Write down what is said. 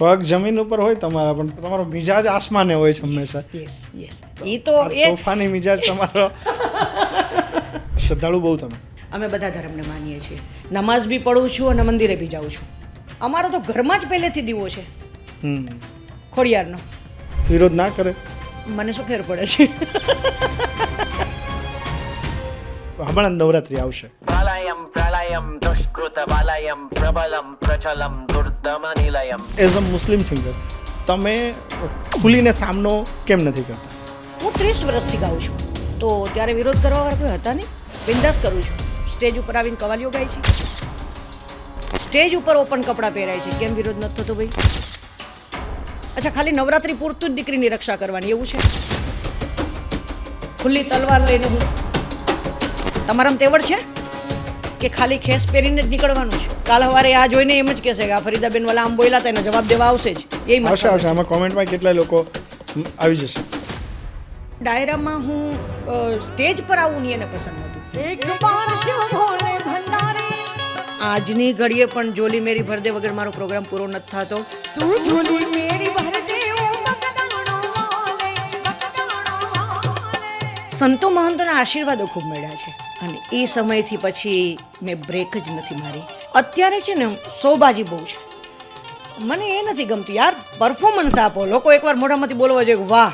પગ જમીન ઉપર હોય તમારા, પણ તમારો મિજાજ આસમાને હોય છે હંમેશા. યસ યસ એ તો એ તોફાની મિજાજ તમારો. શ્રદ્ધાળુ બહુ તમે. અમે બધા ધર્મને માનીએ છીએ. નમાઝ બી પઢું છું અને મંદિરે બી જાઉં છું. અમારો તો ઘરમાં જ પહેલેથી દીવો છે ખોડિયારનો. વિરોધ ના કરે? મને શું ફેર પડે છે. હમણાં નવરાત્રી આવશે. પ્રલયમ પ્રલયમ દુષ્કૃત વલયમ પ્રબલમ પ્રચલમ દુર્દમ Nilayam. As a Muslim singer તમે ખુલીને સામનો કેમ નથી કરતા? હું 30 વર્ષથી ગાઉં છું, તો ત્યારે વિરોધ કરવાવાળા કોઈ હતા નહીં. બિંદાસ કરું છું. સ્ટેજ ઉપર આવીને કવાલીઓ ગાય છે, સ્ટેજ ઉપર ઓપન કપડાં પહેરાય છે. કેમ વિરોધ નથી થતો ભાઈ? અચ્છા, ખાલી નવરાત્રી પૂરતું જ દીકરીની રક્ષા કરવાની એવું છે? ખુલ્લી તલવાર લઈને હું તમારામાં તેવડ છે કે ખાલી ખેસ પહેરીને જ નીકળવાનું છે? કાલ સવારે આ જોઈને એમ જ કહેશે કે આ ફરીદાબેન વાલા આમ બોલ્યા હતા, એનો જવાબ દેવા આવશે જ. એ આવશે આવશે. આમાં કોમેન્ટમાં કેટલાય લોકો આવી જશે. ડાયરામાં હું સ્ટેજ પર આવું નહીં એને પસંદ હતું. આજની ઘડીએ પણ જોલી મેરી ભરદે વગર મારો પ્રોગ્રામ પૂરો નથી થતો. સંતો મહંતોના આશીર્વાદો ખૂબ મળ્યા છે અને એ સમયથી પછી મેં બ્રેક જ નથી મારી. અત્યારે છે ને સોબાજી બહુ છે. મને એ નથી ગમતું યાર, પરફોર્મન્સ આપો. લોકો એકવાર મોઢામાંથી બોલવા જોઈએ વાહ